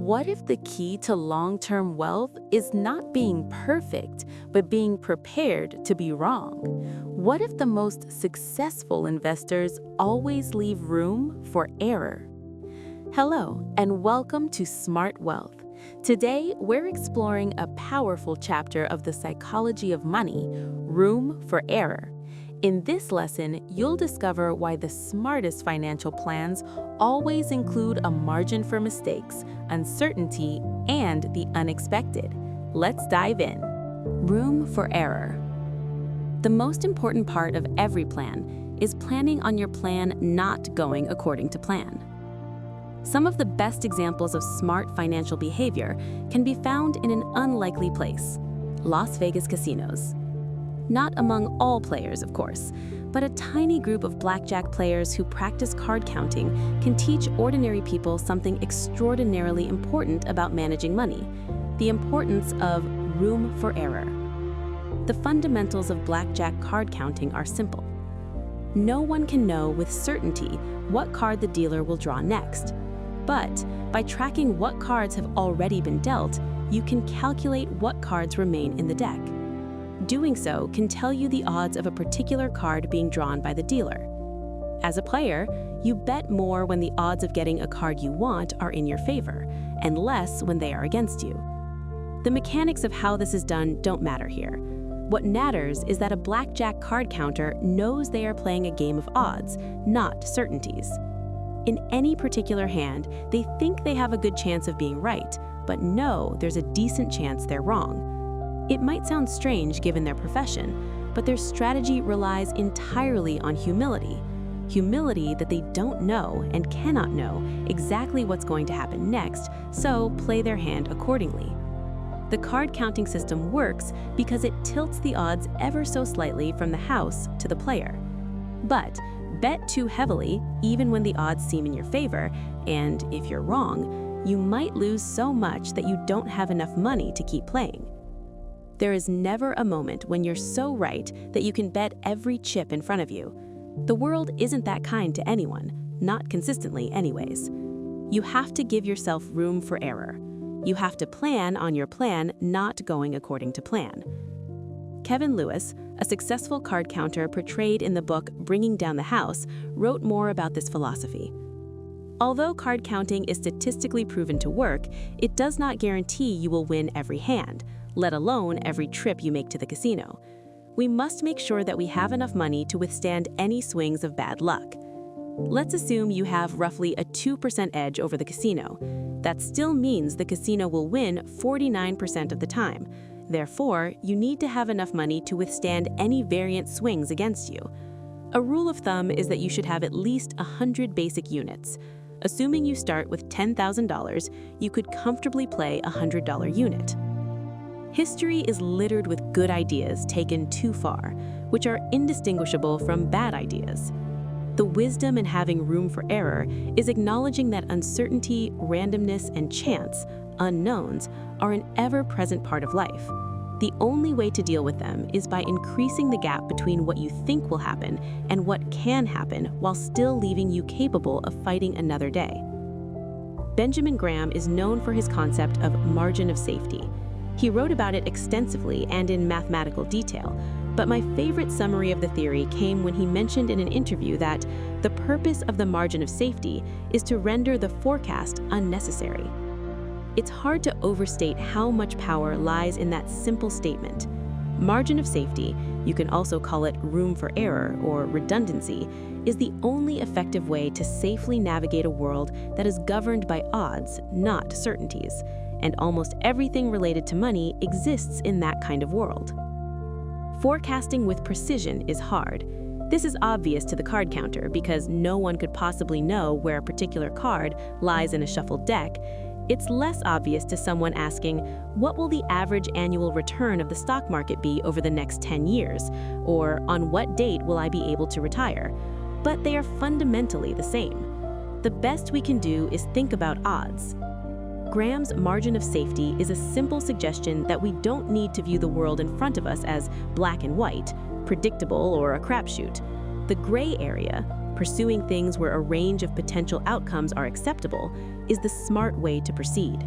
What if the key to long-term wealth is not being perfect, but being prepared to be wrong? What if the most successful investors always leave room for error? Hello, and welcome to Smart Wealth. Today, we're exploring a powerful chapter of the psychology of money, room for error. In this lesson, you'll discover why the smartest financial plans always include a margin for mistakes, uncertainty, and the unexpected. Let's dive in. Room for error. The most important part of every plan is planning on your plan not going according to plan. Some of the best examples of smart financial behavior can be found in an unlikely place: Las Vegas casinos. Not among all players, of course, but a tiny group of blackjack players who practice card counting can teach ordinary people something extraordinarily important about managing money: the importance of room for error. The fundamentals of blackjack card counting are simple. No one can know with certainty what card the dealer will draw next. But by tracking what cards have already been dealt, you can calculate what cards remain in the deck. Doing so can tell you the odds of a particular card being drawn by the dealer. As a player, you bet more when the odds of getting a card you want are in your favor, and less when they are against you. The mechanics of how this is done don't matter here. What matters is that a blackjack card counter knows they are playing a game of odds, not certainties. In any particular hand, they think they have a good chance of being right, but know there's a decent chance they're wrong. It might sound strange given their profession, but their strategy relies entirely on humility. Humility that they don't know and cannot know exactly what's going to happen next, so play their hand accordingly. The card counting system works because it tilts the odds ever so slightly from the house to the player. But bet too heavily, even when the odds seem in your favor, and if you're wrong, you might lose so much that you don't have enough money to keep playing. There is never a moment when you're so right that you can bet every chip in front of you. The world isn't that kind to anyone, not consistently anyways. You have to give yourself room for error. You have to plan on your plan not going according to plan. Kevin Lewis, a successful card counter portrayed in the book Bringing Down the House, wrote more about this philosophy. Although card counting is statistically proven to work, it does not guarantee you will win every hand, let alone every trip you make to the casino. We must make sure that we have enough money to withstand any swings of bad luck. Let's assume you have roughly a 2% edge over the casino. That still means the casino will win 49% of the time. Therefore, you need to have enough money to withstand any variant swings against you. A rule of thumb is that you should have at least 100 basic units. Assuming you start with $10,000, you could comfortably play a $100 unit. History is littered with good ideas taken too far, which are indistinguishable from bad ideas. The wisdom in having room for error is acknowledging that uncertainty, randomness, and chance, unknowns, are an ever-present part of life. The only way to deal with them is by increasing the gap between what you think will happen and what can happen while still leaving you capable of fighting another day. Benjamin Graham is known for his concept of margin of safety. He wrote about it extensively and in mathematical detail, but my favorite summary of the theory came when he mentioned in an interview that the purpose of the margin of safety is to render the forecast unnecessary. It's hard to overstate how much power lies in that simple statement. Margin of safety, you can also call it room for error or redundancy, is the only effective way to safely navigate a world that is governed by odds, not certainties. And almost everything related to money exists in that kind of world. Forecasting with precision is hard. This is obvious to the card counter because no one could possibly know where a particular card lies in a shuffled deck. It's less obvious to someone asking, what will the average annual return of the stock market be over the next 10 years? Or on what date will I be able to retire? But they are fundamentally the same. The best we can do is think about odds. Graham's margin of safety is a simple suggestion that we don't need to view the world in front of us as black and white, predictable or a crapshoot. The gray area, pursuing things where a range of potential outcomes are acceptable is the smart way to proceed.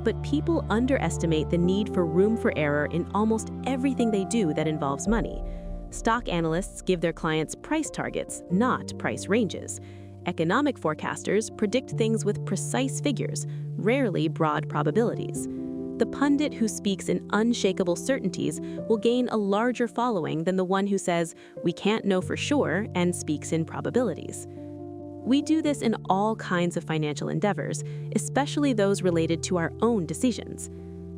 But people underestimate the need for room for error in almost everything they do that involves money. Stock analysts give their clients price targets, not price ranges. Economic forecasters predict things with precise figures, rarely broad probabilities. The pundit who speaks in unshakable certainties will gain a larger following than the one who says, "We can't know for sure," and speaks in probabilities. We do this in all kinds of financial endeavors, especially those related to our own decisions.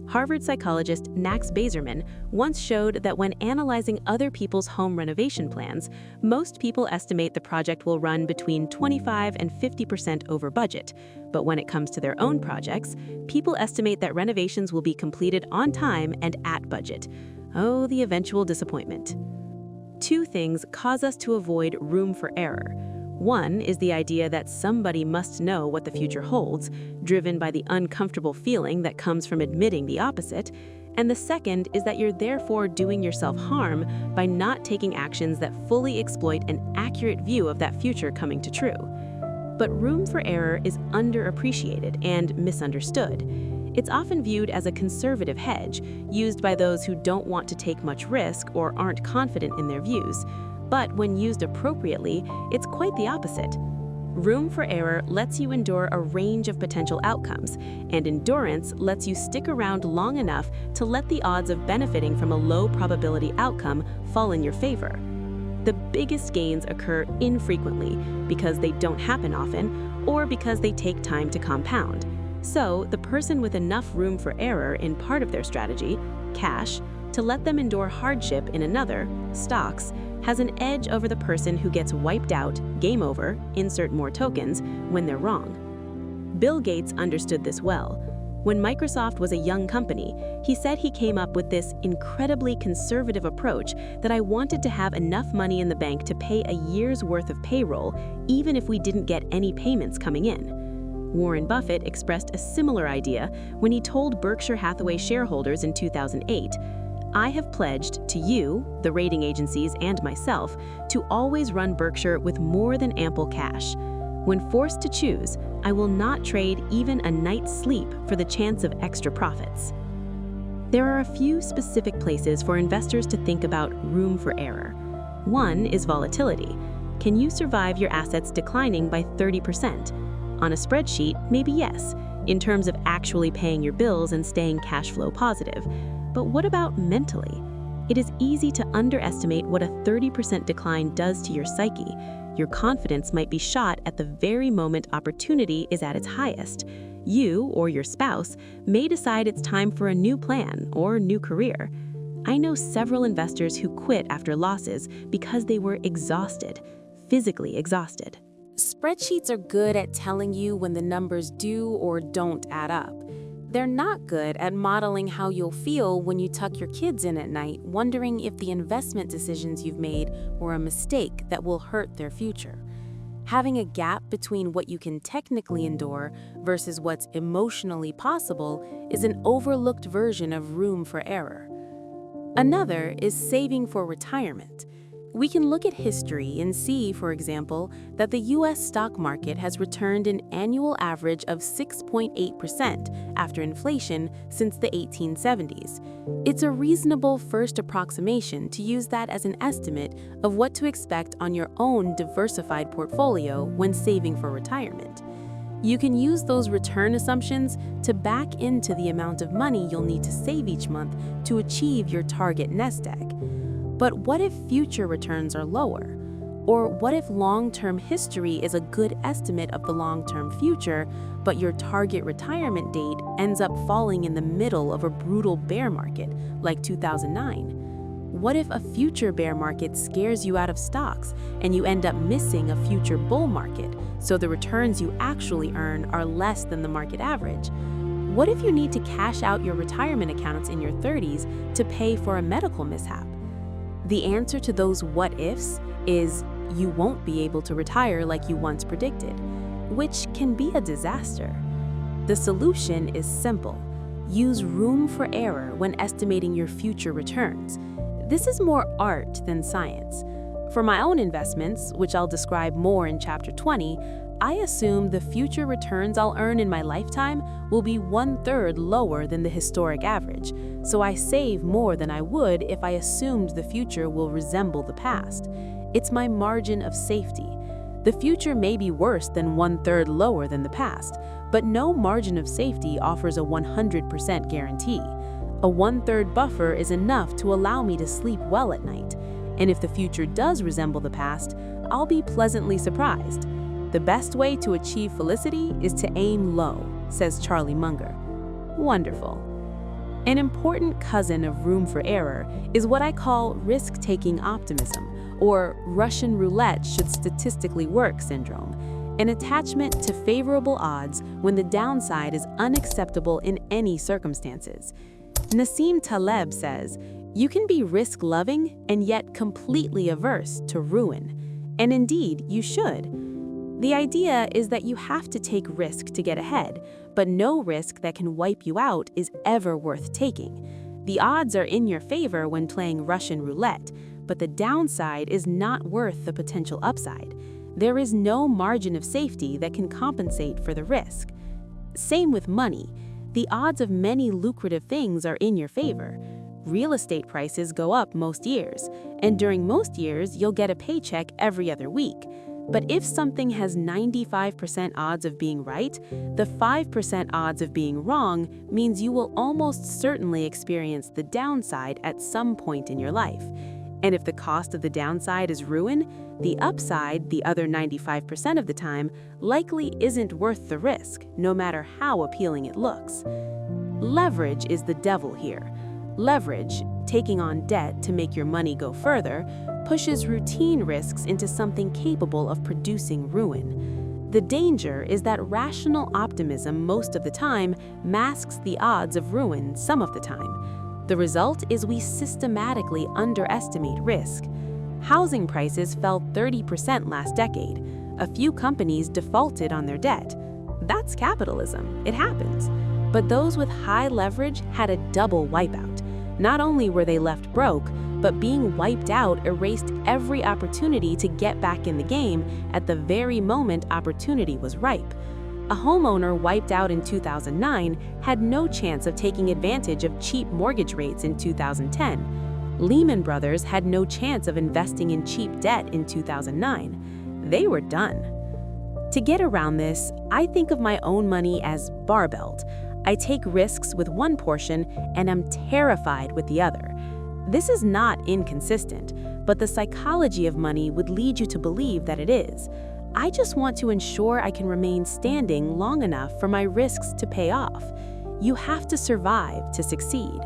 Harvard psychologist Max Bazerman once showed that when analyzing other people's home renovation plans, most people estimate the project will run between 25 and 50% over budget. But when it comes to their own projects, people estimate that renovations will be completed on time and at budget. Oh, the eventual disappointment. Two things cause us to avoid room for error. One is the idea that somebody must know what the future holds, driven by the uncomfortable feeling that comes from admitting the opposite. And the second is that you're therefore doing yourself harm by not taking actions that fully exploit an accurate view of that future coming to true. But room for error is underappreciated and misunderstood. It's often viewed as a conservative hedge, used by those who don't want to take much risk or aren't confident in their views. But when used appropriately, it's quite the opposite. Room for error lets you endure a range of potential outcomes, and endurance lets you stick around long enough to let the odds of benefiting from a low probability outcome fall in your favor. The biggest gains occur infrequently because they don't happen often or because they take time to compound. So, the person with enough room for error in part of their strategy, cash, to let them endure hardship in another, stocks, has an edge over the person who gets wiped out, game over, insert more tokens, when they're wrong. Bill Gates understood this well. When Microsoft was a young company, he said he came up with this incredibly conservative approach that I wanted to have enough money in the bank to pay a year's worth of payroll, even if we didn't get any payments coming in. Warren Buffett expressed a similar idea when he told Berkshire Hathaway shareholders in 2008, "I have pledged to you, the rating agencies, and myself to always run Berkshire with more than ample cash. When forced to choose, I will not trade even a night's sleep for the chance of extra profits." There are a few specific places for investors to think about room for error. One is volatility. Can you survive your assets declining by 30%? On a spreadsheet, maybe yes, in terms of actually paying your bills and staying cash flow positive. But what about mentally? It is easy to underestimate what a 30% decline does to your psyche. Your confidence might be shot at the very moment opportunity is at its highest. You or your spouse may decide it's time for a new plan or new career. I know several investors who quit after losses because they were exhausted, physically exhausted. Spreadsheets are good at telling you when the numbers do or don't add up. They're not good at modeling how you'll feel when you tuck your kids in at night, wondering if the investment decisions you've made were a mistake that will hurt their future. Having a gap between what you can technically endure versus what's emotionally possible is an overlooked version of room for error. Another is saving for retirement. We can look at history and see, for example, that the U.S. stock market has returned an annual average of 6.8% after inflation since the 1870s. It's a reasonable first approximation to use that as an estimate of what to expect on your own diversified portfolio when saving for retirement. You can use those return assumptions to back into the amount of money you'll need to save each month to achieve your target nest egg. But what if future returns are lower? Or what if long-term history is a good estimate of the long-term future, but your target retirement date ends up falling in the middle of a brutal bear market, like 2009? What if a future bear market scares you out of stocks and you end up missing a future bull market, so the returns you actually earn are less than the market average? What if you need to cash out your retirement accounts in your 30s to pay for a medical mishap? The answer to those what-ifs is you won't be able to retire like you once predicted, which can be a disaster. The solution is simple. Use room for error when estimating your future returns. This is more art than science, For my own investments, which I'll describe more in Chapter 20, I assume the future returns I'll earn in my lifetime will be 1/3 lower than the historic average, so I save more than I would if I assumed the future will resemble the past. It's my margin of safety. The future may be worse than 1/3 lower than the past, but no margin of safety offers a 100% guarantee. A 1/3 buffer is enough to allow me to sleep well at night, and if the future does resemble the past, I'll be pleasantly surprised. The best way to achieve felicity is to aim low, says Charlie Munger. Wonderful. An important cousin of room for error is what I call risk-taking optimism, or Russian roulette should statistically work syndrome, an attachment to favorable odds when the downside is unacceptable in any circumstances. Nassim Taleb says, "You can be risk-loving and yet completely averse to ruin." And indeed, you should. The idea is that you have to take risk to get ahead, but no risk that can wipe you out is ever worth taking. The odds are in your favor when playing Russian roulette, but the downside is not worth the potential upside. There is no margin of safety that can compensate for the risk. Same with money. The odds of many lucrative things are in your favor. Real estate prices go up most years, and during most years, you'll get a paycheck every other week. But if something has 95% odds of being right, the 5% odds of being wrong means you will almost certainly experience the downside at some point in your life. And if the cost of the downside is ruin, the upside, the other 95% of the time, likely isn't worth the risk, no matter how appealing it looks. Leverage is the devil here. Leverage, taking on debt to make your money go further, pushes routine risks into something capable of producing ruin. The danger is that rational optimism most of the time masks the odds of ruin some of the time. The result is we systematically underestimate risk. Housing prices fell 30% last decade. A few companies defaulted on their debt. That's capitalism. It happens. But those with high leverage had a double wipeout. Not only were they left broke, but being wiped out erased every opportunity to get back in the game at the very moment opportunity was ripe. A homeowner wiped out in 2009 had no chance of taking advantage of cheap mortgage rates in 2010. Lehman Brothers had no chance of investing in cheap debt in 2009. They were done. To get around this, I think of my own money as barbelled. I take risks with one portion and am terrified with the other. This is not inconsistent, but the psychology of money would lead you to believe that it is. I just want to ensure I can remain standing long enough for my risks to pay off. You have to survive to succeed.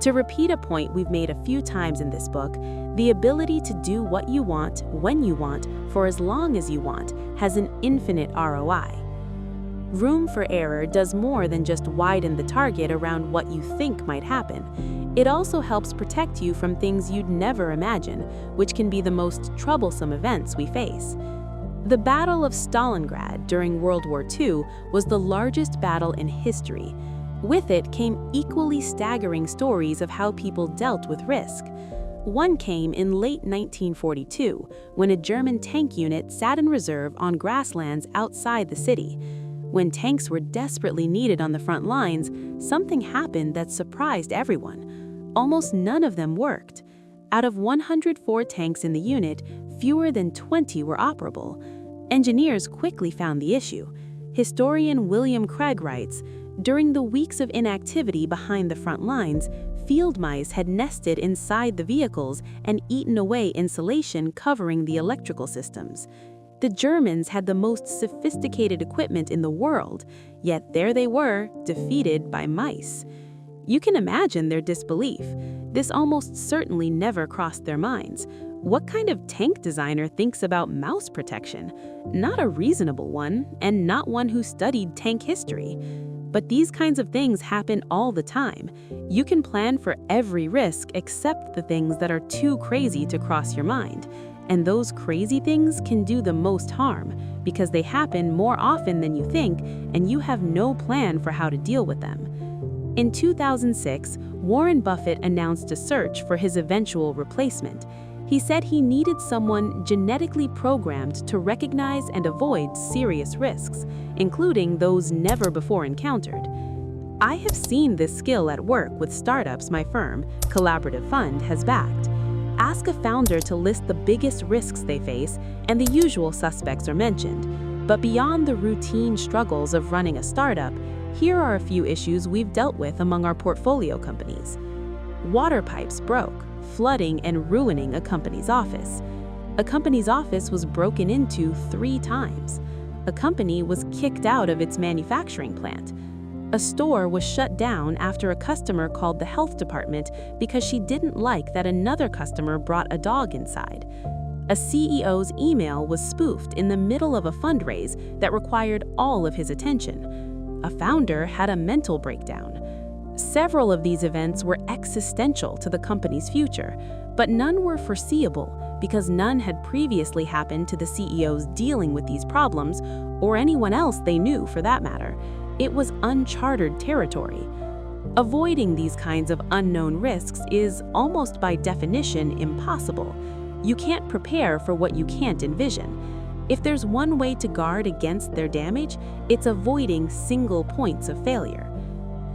To repeat a point we've made a few times in this book, the ability to do what you want, when you want, for as long as you want, has an infinite ROI. Room for error does more than just widen the target around what you think might happen. It also helps protect you from things you'd never imagine, which can be the most troublesome events we face. The Battle of Stalingrad during World War II was the largest battle in history. With it came equally staggering stories of how people dealt with risk. One came in late 1942, when a German tank unit sat in reserve on grasslands outside the city. When tanks were desperately needed on the front lines, something happened that surprised everyone. Almost none of them worked. Out of 104 tanks in the unit, fewer than 20 were operable. Engineers quickly found the issue. Historian William Craig writes, "During the weeks of inactivity behind the front lines, field mice had nested inside the vehicles and eaten away insulation covering the electrical systems. The Germans had the most sophisticated equipment in the world, yet there they were, defeated by mice." You can imagine their disbelief. This almost certainly never crossed their minds. What kind of tank designer thinks about mouse protection? Not a reasonable one, and not one who studied tank history. But these kinds of things happen all the time. You can plan for every risk except the things that are too crazy to cross your mind. And those crazy things can do the most harm because they happen more often than you think, and you have no plan for how to deal with them. In 2006, Warren Buffett announced a search for his eventual replacement. He said he needed someone genetically programmed to recognize and avoid serious risks, including those never before encountered. I have seen this skill at work with startups my firm, Collaborative Fund, has backed. Ask a founder to list the biggest risks they face, and the usual suspects are mentioned. But beyond the routine struggles of running a startup, here are a few issues we've dealt with among our portfolio companies. Water pipes broke, flooding and ruining a company's office. A company's office was broken into 3 times. A company was kicked out of its manufacturing plant. A store was shut down after a customer called the health department because she didn't like that another customer brought a dog inside. A CEO's email was spoofed in the middle of a fundraise that required all of his attention. A founder had a mental breakdown. Several of these events were existential to the company's future, but none were foreseeable because none had previously happened to the CEOs dealing with these problems or anyone else they knew for that matter. It was uncharted territory. Avoiding these kinds of unknown risks is, almost by definition, impossible. You can't prepare for what you can't envision. If there's one way to guard against their damage, it's avoiding single points of failure.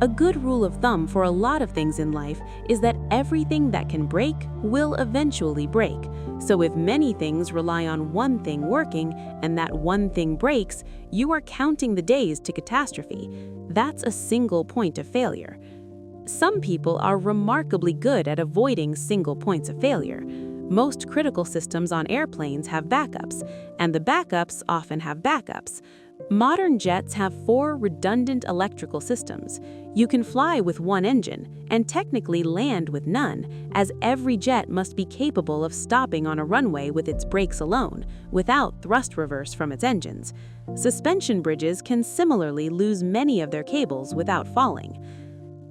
A good rule of thumb for a lot of things in life is that everything that can break will eventually break. So if many things rely on one thing working and that one thing breaks, you are counting the days to catastrophe. That's a single point of failure. Some people are remarkably good at avoiding single points of failure. Most critical systems on airplanes have backups, and the backups often have backups. Modern jets have 4 redundant electrical systems. You can fly with one engine, and technically land with none, as every jet must be capable of stopping on a runway with its brakes alone, without thrust reverse from its engines. Suspension bridges can similarly lose many of their cables without falling.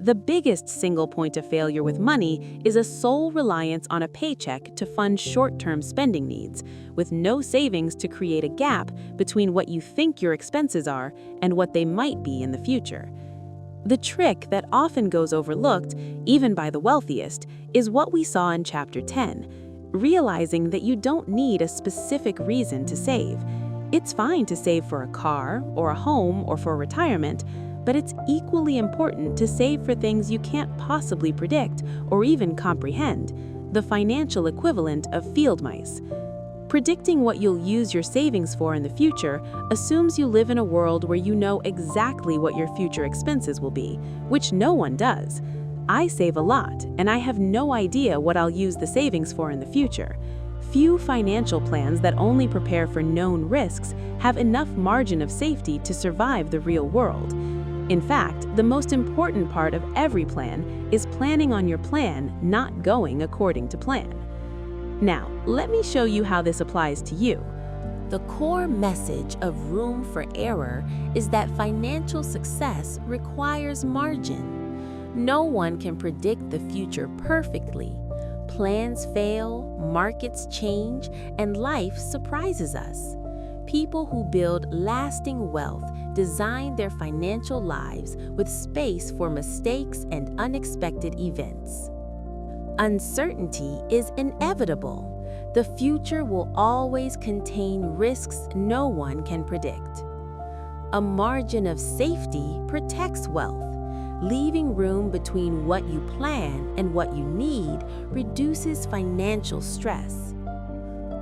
The biggest single point of failure with money is a sole reliance on a paycheck to fund short-term spending needs, with no savings to create a gap between what you think your expenses are and what they might be in the future. The trick that often goes overlooked, even by the wealthiest, is what we saw in Chapter 10, realizing that you don't need a specific reason to save. It's fine to save for a car, or a home, or for retirement, but it's equally important to save for things you can't possibly predict or even comprehend, the financial equivalent of field mice. Predicting what you'll use your savings for in the future assumes you live in a world where you know exactly what your future expenses will be, which no one does. I save a lot, and I have no idea what I'll use the savings for in the future. Few financial plans that only prepare for known risks have enough margin of safety to survive the real world. In fact, the most important part of every plan is planning on your plan not going according to plan. Now, let me show you how this applies to you. The core message of room for error is that financial success requires margin. No one can predict the future perfectly. Plans fail, markets change, and life surprises us. People who build lasting wealth design their financial lives with space for mistakes and unexpected events. Uncertainty is inevitable. The future will always contain risks no one can predict. A margin of safety protects wealth. Leaving room between what you plan and what you need reduces financial stress.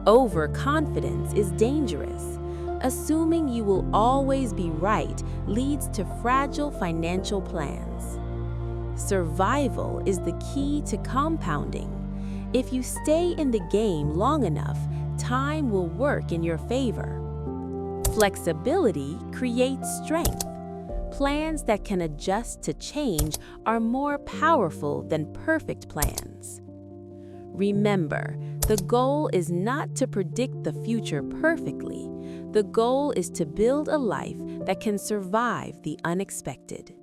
Overconfidence is dangerous. Assuming you will always be right leads to fragile financial plans. Survival is the key to compounding. If you stay in the game long enough, time will work in your favor. Flexibility creates strength. Plans that can adjust to change are more powerful than perfect plans. Remember, the goal is not to predict the future perfectly. The goal is to build a life that can survive the unexpected.